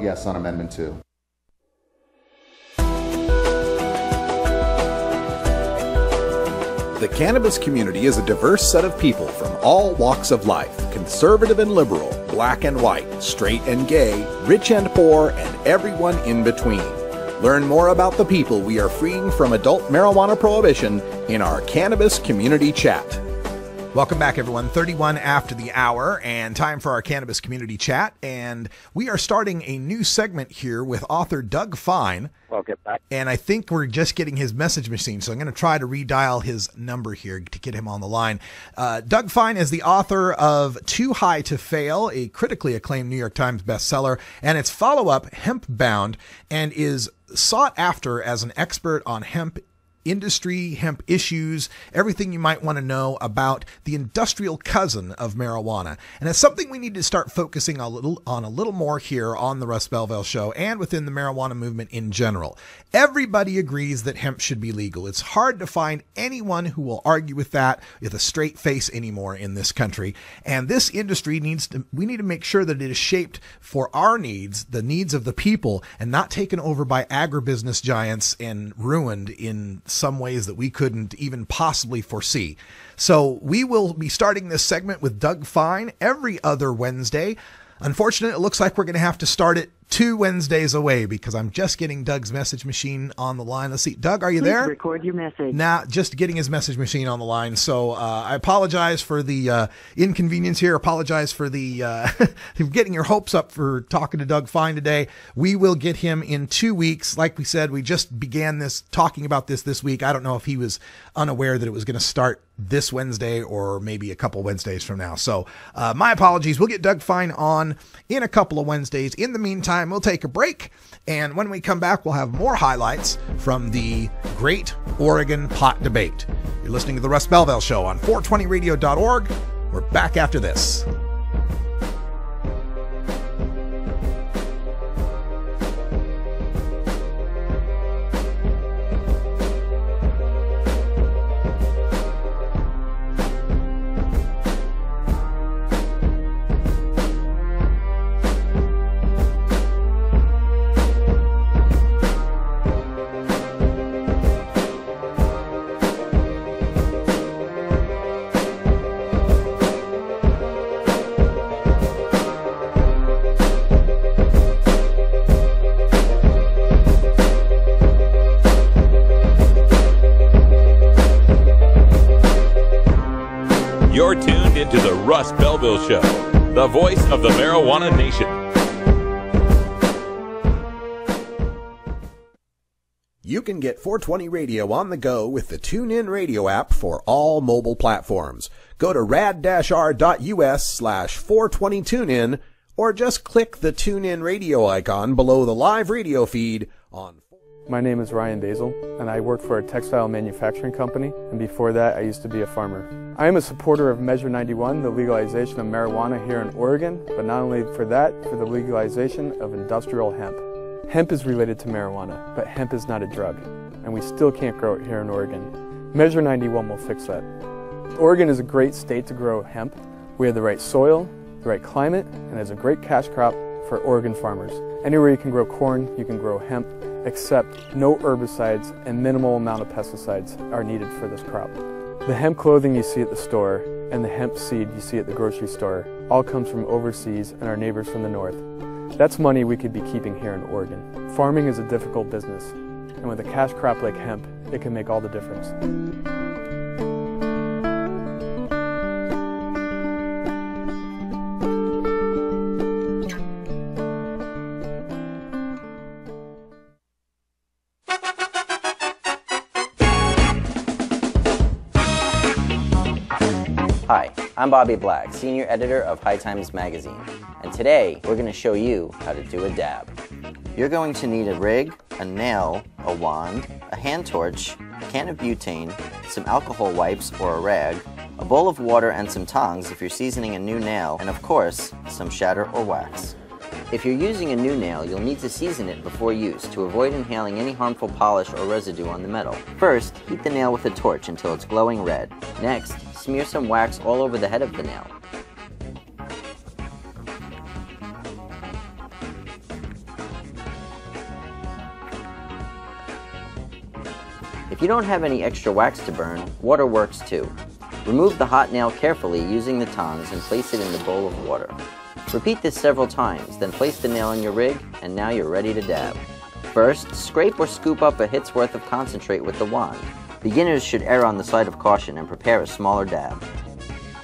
yes on Amendment 2. The cannabis community is a diverse set of people from all walks of life, conservative and liberal, black and white, straight and gay, rich and poor, and everyone in between. Learn more about the people we are freeing from adult marijuana prohibition in our Cannabis Community Chat. Welcome back, everyone. 31 after the hour, and time for our Cannabis Community Chat. And we are starting a new segment here with author Doug Fine. I'll get back. And I think we're just getting his message machine, so I'm going to try to redial his number here to get him on the line. Doug Fine is the author of Too High to Fail, a critically acclaimed New York Times bestseller, and its follow-up, Hemp Bound, and is sought after as an expert on hemp industry, hemp issues, everything you might want to know about the industrial cousin of marijuana. And it's something we need to start focusing a little more here on the Russ Belville Show and within the marijuana movement in general. Everybody agrees that hemp should be legal. It's hard to find anyone who will argue with that with a straight face anymore in this country. And this industry we need to make sure that it is shaped for our needs, the needs of the people, and not taken over by agribusiness giants and ruined in some ways that we couldn't even possibly foresee. So we will be starting this segment with Doug Fine every other Wednesday. Unfortunately, it looks like we're going to have to start it 2 Wednesdays away because I'm just getting Doug's message machine on the line. Let's see. Doug, are you there? Please record your message. Nah, just getting his message machine on the line. So I apologize for the inconvenience here. Apologize for the getting your hopes up for talking to Doug Fine today. We will get him in 2 weeks. Like we said, we just began talking about this week. I don't know if he was unaware that it was going to start this Wednesday or maybe a couple Wednesdays from now. So my apologies. We'll get Doug Fine on in a couple of Wednesdays. In the meantime, we'll take a break, and when we come back, we'll have more highlights from the Great Oregon Pot Debate. You're listening to the Russ Belville Show on 420radio.org. We're back after this. You're tuned into the Russ Belville Show, the voice of the marijuana nation. You can get 420 Radio on the go with the TuneIn Radio app for all mobile platforms. Go to rad-r.us/420tunein or just click the TuneIn Radio icon below the live radio feed on. My name is Ryan Basil, and I work for a textile manufacturing company, and before that I used to be a farmer. I am a supporter of Measure 91, the legalization of marijuana here in Oregon, but not only for that, for the legalization of industrial hemp. Hemp is related to marijuana, but hemp is not a drug, and we still can't grow it here in Oregon. Measure 91 will fix that. Oregon is a great state to grow hemp. We have the right soil, the right climate, and it's a great cash crop for Oregon farmers. Anywhere you can grow corn, you can grow hemp, except no herbicides and minimal amount of pesticides are needed for this crop. The hemp clothing you see at the store and the hemp seed you see at the grocery store all comes from overseas and our neighbors from the north. That's money we could be keeping here in Oregon. Farming is a difficult business, and with a cash crop like hemp, it can make all the difference. Hi, I'm Bobby Black, Senior Editor of High Times Magazine, and today we're going to show you how to do a dab. You're going to need a rig, a nail, a wand, a hand torch, a can of butane, some alcohol wipes or a rag, a bowl of water and some tongs if you're seasoning a new nail, and of course, some shatter or wax. If you're using a new nail, you'll need to season it before use to avoid inhaling any harmful polish or residue on the metal. First, heat the nail with a torch until it's glowing red. Next, smear some wax all over the head of the nail. If you don't have any extra wax to burn, water works too. Remove the hot nail carefully using the tongs and place it in the bowl of water. Repeat this several times, then place the nail in your rig, and now you're ready to dab. First, scrape or scoop up a hit's worth of concentrate with the wand. Beginners should err on the side of caution and prepare a smaller dab.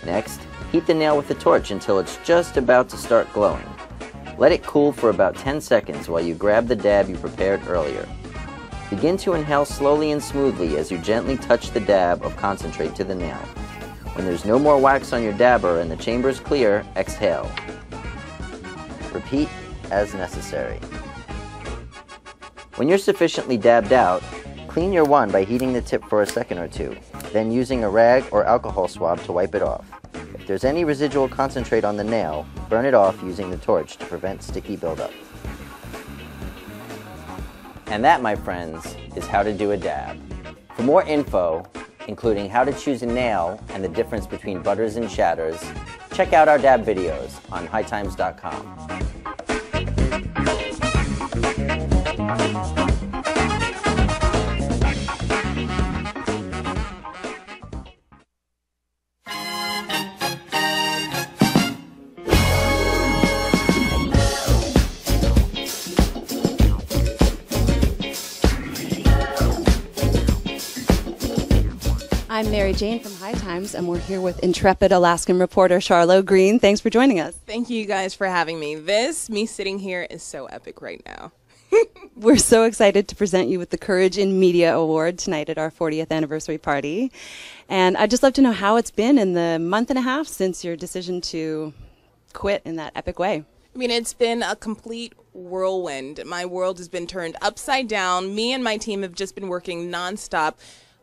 Next, heat the nail with a torch until it's just about to start glowing. Let it cool for about 10 seconds while you grab the dab you prepared earlier. Begin to inhale slowly and smoothly as you gently touch the dab of concentrate to the nail. When there's no more wax on your dabber and the chamber is clear, exhale. Repeat as necessary. When you're sufficiently dabbed out, clean your wand by heating the tip for a second or two, then using a rag or alcohol swab to wipe it off. If there's any residual concentrate on the nail, burn it off using the torch to prevent sticky buildup. And that, my friends, is how to do a dab. For more info, including how to choose a nail and the difference between butters and shatters, check out our dab videos on hightimes.com. I'm Mary Jane from High Times, and we're here with intrepid Alaskan reporter Charlo Green. Thanks for joining us. Thank you guys for having me. Me sitting here is so epic right now. We're so excited to present you with the Courage in Media Award tonight at our 40th anniversary party. And I'd just love to know how it's been in the month and a half since your decision to quit in that epic way. I mean, it's been a complete whirlwind. My world has been turned upside down. Me and my team have just been working nonstop,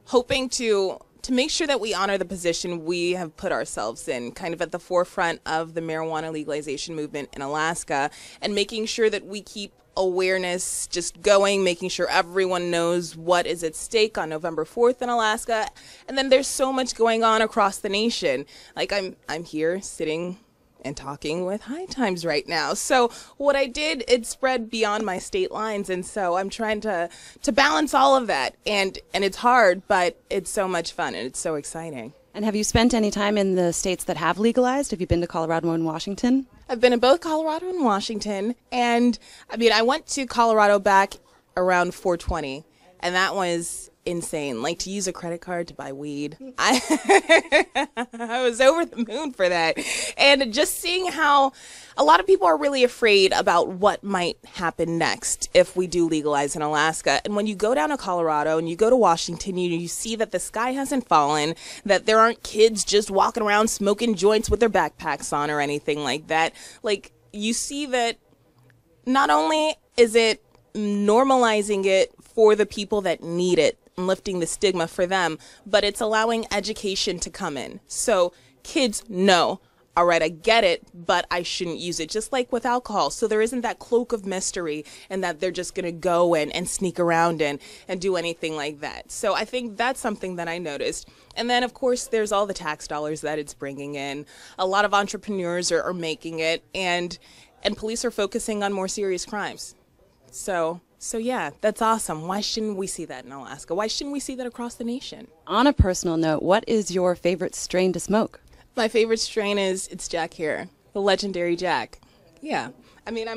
hoping to make sure that we honor the position we have put ourselves in, kind of at the forefront of the marijuana legalization movement in Alaska, and making sure that we keep awareness just going, making sure everyone knows what is at stake on November 4th in Alaska. And then there's so much going on across the nation. Like I'm here sitting and talking with High Times right now. So what I did, it spread beyond my state lines, and so I'm trying to balance all of that. And it's hard, but it's so much fun and it's so exciting. And have you spent any time in the states that have legalized? Have you been to Colorado and Washington? I've been in both Colorado and Washington, and I mean, I went to Colorado back around 420, and that was insane. Like, to use a credit card to buy weed. I was over the moon for that. And just seeing how a lot of people are really afraid about what might happen next if we do legalize in Alaska. And when you go down to Colorado and you go to Washington, you see that the sky hasn't fallen, that there aren't kids just walking around smoking joints with their backpacks on or anything like that. Like, you see that not only is it normalizing it for the people that need it, and lifting the stigma for them, but it's allowing education to come in. So kids know, all right, I get it, but I shouldn't use it, just like with alcohol. So there isn't that cloak of mystery and that they're just going to go in and sneak around in and do anything like that. So I think that's something that I noticed. And then, of course, there's all the tax dollars that it's bringing in. A lot of entrepreneurs are making it, and police are focusing on more serious crimes. So yeah, that's awesome. Why shouldn't we see that in Alaska? Why shouldn't we see that across the nation? On a personal note, what is your favorite strain to smoke? My favorite strain it's Jack here, the legendary Jack. Yeah. I mean, I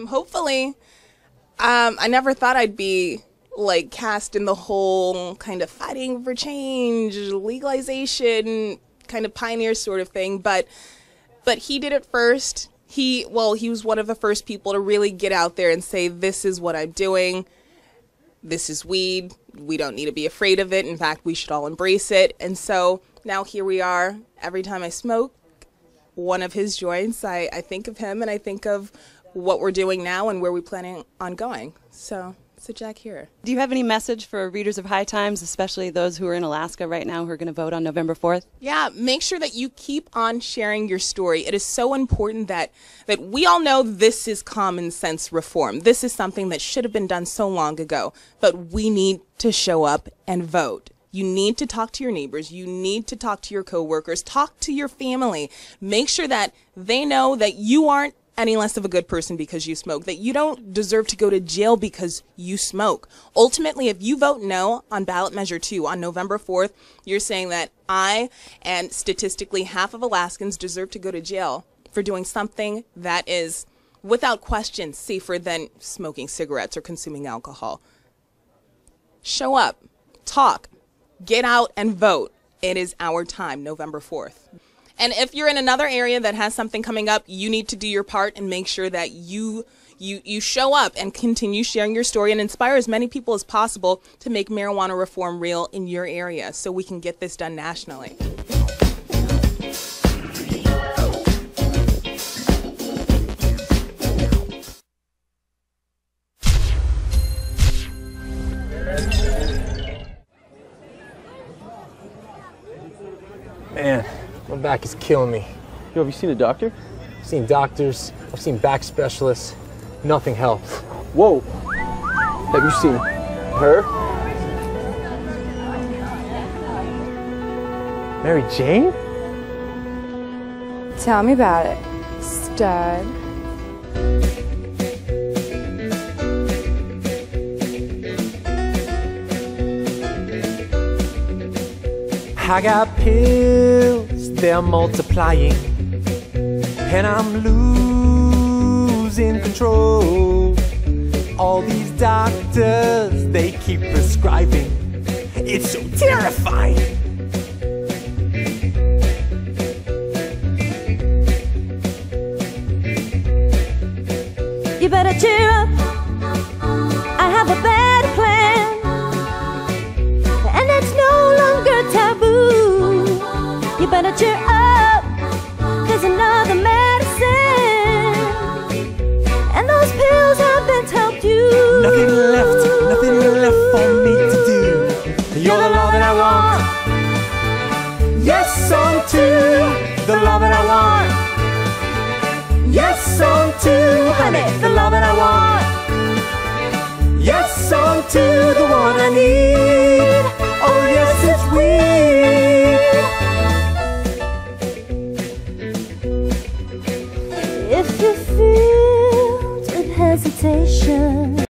never thought I'd be like cast in the whole kind of fighting for change, legalization, kind of pioneer sort of thing, but he did it first. He was one of the first people to really get out there and say, this is what I'm doing. This is weed. We don't need to be afraid of it. In fact, we should all embrace it. And so now here we are. Every time I smoke one of his joints, I think of him and I think of what we're doing now and where we're planning on going. So Jack here. Do you have any message for readers of High Times, especially those who are in Alaska right now who are going to vote on November 4th? Yeah, make sure that you keep on sharing your story. It is so important that we all know this is common sense reform. This is something that should have been done so long ago, but we need to show up and vote. You need to talk to your neighbors. You need to talk to your coworkers. Talk to your family. Make sure that they know that you aren't any less of a good person because you smoke, that you don't deserve to go to jail because you smoke. Ultimately, if you vote no on ballot measure 2 on November 4th, you're saying that I and statistically half of Alaskans deserve to go to jail for doing something that is, without question, safer than smoking cigarettes or consuming alcohol. Show up, talk, get out and vote. It is our time, November 4th. And if you're in another area that has something coming up, you need to do your part and make sure that you show up and continue sharing your story and inspire as many people as possible to make marijuana reform real in your area so we can get this done nationally. Man, my back is killing me. Yo, have you seen a doctor? I've seen doctors, I've seen back specialists. Nothing helps. Whoa! Have you seen her? Mary Jane? Tell me about it, stud. I got pills, they're multiplying, and I'm losing control. All these doctors, they keep prescribing. It's so terrifying. You better cheer up, I have a better plan, and it's no longer taboo. You better cheer up, there's another medicine, and those pills haven't helped you. Nothing left for me to do. You're the love that I want. Yes, on to the love that I want. Yes, on to, honey, the love that I want. Yes, on to the one I need.